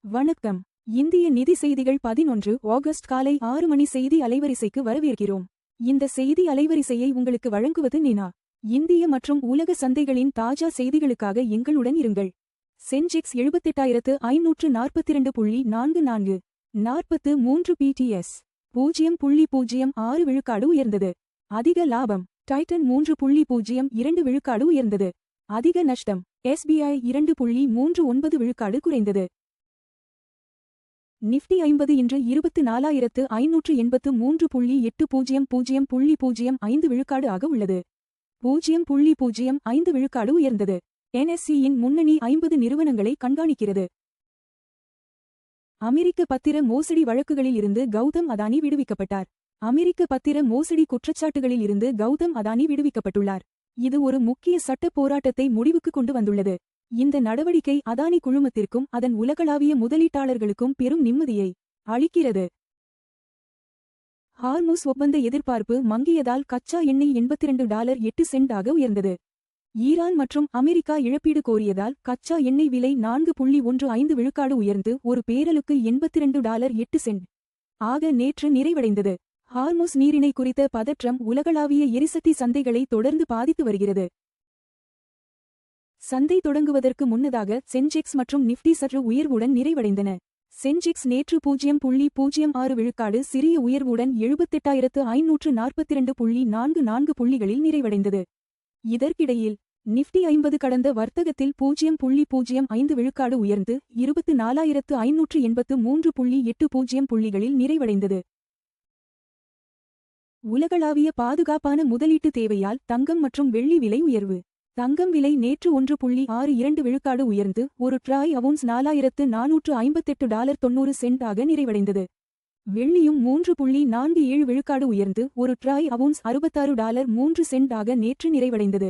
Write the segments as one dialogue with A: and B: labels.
A: வணக்கம். இந்திய நிதி செய்திகள் 11 ஆகஸ்ட் காலை 6 மணி செய்தி அலைவரிசைக்கு வரவேற்கிறோம். இந்த செய்தி அலைவரிசையை உங்களுக்கு வழங்குவது நினா. இந்திய மற்றும் உலக சந்தைகளின் தாஜா செய்திகளுக்காக எங்களுடன் இருங்கள். சென்செக்ஸ் 78,542.44 43 PTS 0.06 விழுக்காடு உயர்ந்தது. அதிக லாபம். டைட்டன் 3.02 விழுக்காடு உயர்ந்தது. அதிக நஷ்டம். SBI 2.39 விழுக்காடு குறைந்தது. நிஃப்டி 50 இன்று 24,583.8000.05 விழுக்காடு ஆக உள்ளது. 0.05 விழுக்காடு உயர்ந்தது. NSE-யின் முன்னணி 50 நிறுவனங்களை கண்காணிக்கிறது. அமெரிக்க பத்திர மோசடி வழக்குகளில் இருந்து கௌதம் அதானி விடுவிக்கப்பட்டார். அமெரிக்க பத்திர மோசடி குற்றச்சாட்டுகளில் இருந்து கௌதம் அதானி விடுவிக்கப்பட்டுள்ளார். இது ஒரு முக்கிய சட்ட போராட்டத்தை முடிவுக்கு கொண்டு வந்துள்ளது. இந்த நடவடிக்கை அதானி குழுமத்திற்கும் அதன் உலகளாவிய முதலீட்டாளர்களுக்கும் பெரும் நிம்மதியை அளிக்கிறது. ஹார்முஸ் ஒப்பந்த எதிர்பார்ப்பு மங்கியதால் கச்சா எண்ணெய் $82.08 ஆக உயர்ந்தது. ஈரான் மற்றும் அமெரிக்கா இழப்பீடு கோரியதால் கச்சா எண்ணெய் விலை 4.15 விழுக்காடு உயர்ந்து ஒரு பேரலுக்கு $82.08 ஆக நேற்று நிறைவடைந்தது. ஹார்முஸ் நீரிணை குறித்த பதற்றம் உலகளாவிய எரிசக்தி சந்தைகளை தொடர்ந்து பாதித்து வருகிறது. சந்தை தொடங்குவதற்கு முன்னதாக சென்செக்ஸ் மற்றும் நிஃப்டி சற்று உயர்வுடன் நிறைவடைந்தன. சென்செக்ஸ் நேற்று 0.06 விழுக்காடு சிறிய உயர்வுடன் 78,542.44 புள்ளிகளில் நிறைவடைந்தது. இதற்கிடையில் நிஃப்டி 50 கடந்த வர்த்தகத்தில் 0.05 விழுக்காடு உயர்ந்து 24,583.80 புள்ளிகளில் நிறைவடைந்தது. உலகளாவிய பாதுகாப்பான முதலீட்டு தேவையால் தங்கம் மற்றும் வெள்ளி விலை உயர்வு. தங்கம் விலை நேற்று 1.62 விழுக்காடு உயர்ந்து ஒரு ட்ராய் அவுன்ஸ் $4,458.90 ஆக நிறைவடைந்தது. வெள்ளியும் 3.47 விழுக்காடு உயர்ந்து ஒரு ட்ராய் அவுன்ஸ் $66.03 ஆக நேற்று நிறைவடைந்தது.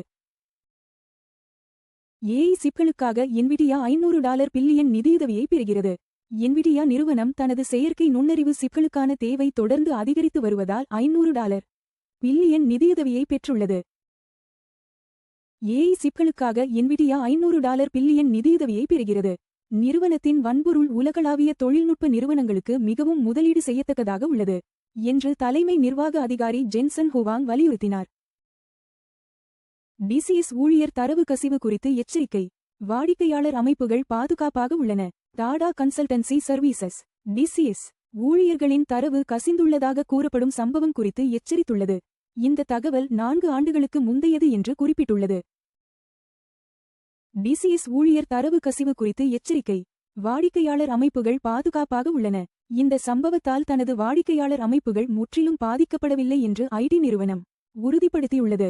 A: AI சிப்களுக்காக என்விடியா $500 பில்லியன் நிதியுதவியை பெறுகிறது. என்விடியா நிறுவனம் தனது செயற்கை நுண்ணறிவு சிப்களுக்கான தேவை தொடர்ந்து அதிகரித்து வருவதால் $500 பில்லியன் நிதியுதவியை பெற்றுள்ளது. AI சிப்களுக்காக என்விடியா $500 பில்லியன் நிதியுதவியை பெறுகிறது. நிறுவனத்தின் வன்பொருள் உலகளாவிய தொழில்நுட்ப நிறுவனங்களுக்கு மிகவும் முதலீடு செய்யத்தக்கதாக உள்ளது என்று தலைமை நிர்வாக அதிகாரி ஜென்சன் ஹுவாங் வலியுறுத்தினார். DCS ஊழியர் தரவு கசிவு குறித்து எச்சரிக்கை. வாடிக்கையாளர் அமைப்புகள் பாதுகாப்பாக உள்ளன. டாடா கன்சல்டன்சி சர்வீசஸ் DCS ஊழியர்களின் தரவு கசிந்துள்ளதாக கூறப்படும் சம்பவம் குறித்து எச்சரித்துள்ளது. இந்த தகவல் 4 ஆண்டுகளுக்கு முந்தையது என்று குறிப்பிட்டுள்ளது. DCS ஊழியர் தரவு கசிவு குறித்து எச்சரிக்கை. வாடிக்கையாளர் அமைப்புகள் பாதுகாப்பாக உள்ளன. இந்த சம்பவத்தால் தனது வாடிக்கையாளர் அமைப்புகள் முற்றிலும் பாதிக்கப்படவில்லை என்று IT நிறுவனம் உறுதிப்படுத்தியுள்ளது.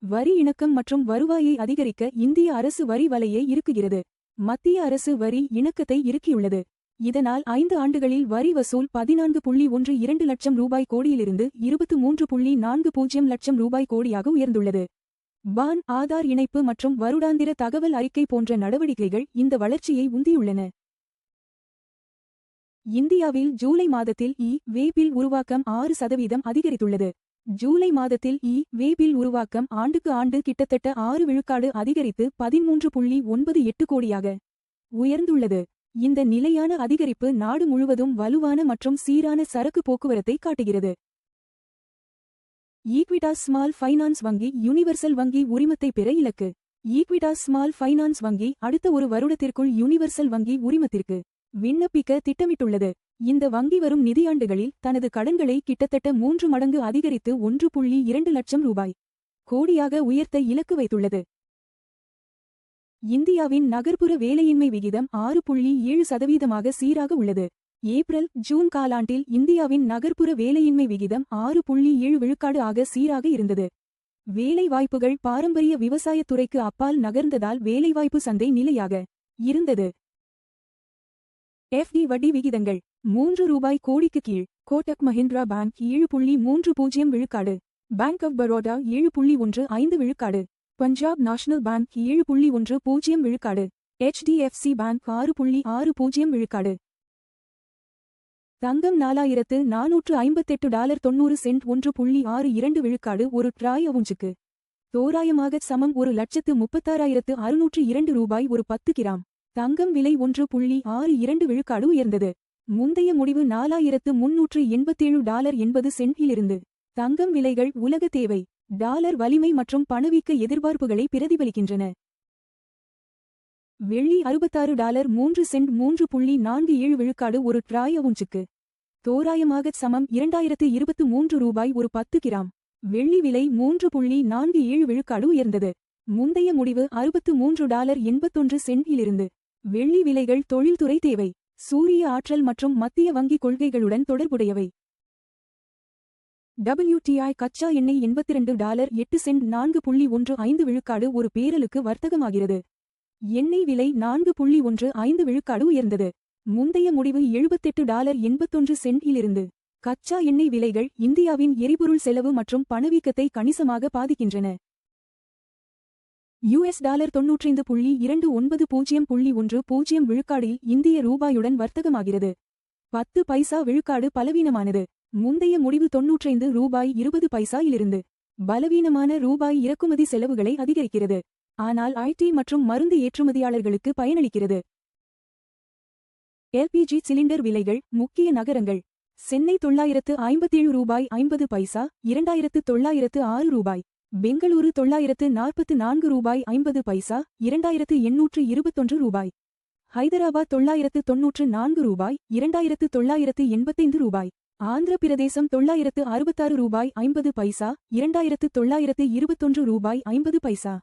A: வரி இணக்கம் மற்றும் வருவாயை அதிகரிக்க இந்திய அரசு வரி வலையை இறுக்குகிறது. மத்திய அரசு வரி இணக்கத்தை இறுக்கியுள்ளது. இதனால் 5 ஆண்டுகளில் வரி வசூல் 14.12 லட்சம் ரூபாய் கோடியிலிருந்து 23.40 லட்சம் ரூபாய் கோடியாக உயர்ந்துள்ளது. பான் ஆதார் இணைப்பு மற்றும் வருடாந்திர தகவல் அறிக்கை போன்ற நடவடிக்கைகள் இந்த வளர்ச்சியை உந்தியுள்ளன. இந்தியாவில் ஜூலை மாதத்தில் வே பில் உருவாக்கம் 6% அதிகரித்துள்ளது. ஜூலை மாதத்தில் வே பில் உருவாக்கம் ஆண்டுக்கு ஆண்டு கிட்டத்தட்ட 6 விழுக்காடு அதிகரித்து 13.98 கோடியாக உயர்ந்துள்ளது. இந்த நிலையான அதிகரிப்பு நாடு முழுவதும் வலுவான மற்றும் சீரான சரக்கு போக்குவரத்தை காட்டுகிறது. ஈக்விட்டாஸ் ஸ்மால் ஃபைனான்ஸ் வங்கி யூனிவர்சல் வங்கி உரிமத்தை பெற இலக்கு. ஈக்விட்டாஸ் ஸ்மால் ஃபைனான்ஸ் வங்கி அடுத்த ஒரு வருடத்திற்குள் யூனிவர்சல் வங்கி உரிமத்திற்கு விண்ணப்பிக்க திட்டமிட்டுள்ளது. இந்த வங்கி வரும் நிதியாண்டுகளில் தனது கடன்களை கிட்டத்தட்ட 3 மடங்கு அதிகரித்து 1.2 லட்சம் ரூபாய் கோடியாக உயர்த்த இலக்கு வைத்துள்ளது. இந்தியாவின் நகர்ப்புற வேலையின்மை விகிதம் 6.7% சீராக உள்ளது. ஏப்ரல் ஜூன் காலாண்டில் இந்தியாவின் நகர்ப்புற வேலையின்மை விகிதம் 6.7 விழுக்காடு ஆக சீராக இருந்தது. வேலைவாய்ப்புகள் பாரம்பரிய விவசாயத்துறைக்கு அப்பால் நகர்ந்ததால் வேலைவாய்ப்பு சந்தை நிலையாக இருந்தது. FD வட்டி விகிதங்கள் 3 ரூபாய் கோடிக்கு கீழ். கோட்டக் மஹிந்திரா பேங்க் 7.30 விழுக்காடு. பேங்க் ஆஃப் பரோடா 7.15 விழுக்காடு. பஞ்சாப் நேஷனல் பேங்க் 7.10 விழுக்காடு. HDFC பேங்க் 6.60 விழுக்காடு. தங்கம் $4,458.90 1.62 விழுக்காடு ஒரு ட்ராய் அவுன்ஸுக்கு. தோராயமாக சமம் 1,36,602 ரூபாய் ஒரு 10 கிராம். தங்கம் விலை 1.62 விழுக்காடு உயர்ந்தது. முந்தைய முடிவு $4,387.80 தங்கம் விலைகள் உலக தேவை, டாலர் வலிமை மற்றும் பணவீக்க எதிர்பார்ப்புகளை பிரதிபலிக்கின்றன. வெள்ளி $66.3 3.47 விழுக்காடு ஒரு ட்ராய் அவுன்சுக்கு. தோராயமாகச் சமம் $2023 ஒரு 10 கிராம். வெள்ளி விலை 3.47 விழுக்காடு உயர்ந்தது. முந்தைய முடிவு $63.81 வெள்ளி விலைகள் தொழில்துறை தேவை, சூரிய ஆற்றல் மற்றும் மத்திய வங்கி கொள்கைகளுடன் தொடர்புடையவை. WTI கச்சா எண்ணெய் $82.8 4.15 விழுக்காடு ஒரு பேரலுக்கு வர்த்தகமாகிறது. எண்ணெய் விலை 4.15 விழுக்காடு உயர்ந்தது. முந்தைய முடிவு $78.81 கச்சா எண்ணெய் விலைகள் இந்தியாவின் எரிபொருள் செலவு மற்றும் பணவீக்கத்தை கணிசமாக பாதிக்கின்றன. $95.29.10 விழுக்காடில் இந்திய ரூபாயுடன் வர்த்தகமாகிறது. 10 பைசா விழுக்காடு பலவீனமானது. முந்தைய முடிவு $93.20 பலவீனமான ரூபாய் இறக்குமதி செலவுகளை அதிகரிக்கிறது, ஆனால் IT மற்றும் மருந்து ஏற்றுமதியாளர்களுக்கு பயனளிக்கிறது. LPG சிலிண்டர் விலைகள் முக்கிய நகரங்கள்: சென்னை $957.50, $2,906. பெங்களூரு $944.50, $2,821. ஹைதராபாத் $994, $2,985. ஆந்திர பிரதேசம் $966.50, $2,921.50.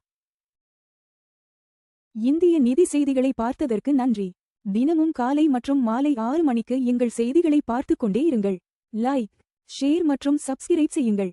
A: இந்திய நிதி செய்திகளை பார்த்ததற்கு நன்றி. தினமும் காலை மற்றும் மாலை 6 மணிக்கு எங்கள் செய்திகளை பார்த்துக் கொண்டே இருங்கள். லைக், ஷேர் மற்றும் சப்ஸ்கிரைப் செய்யுங்கள்.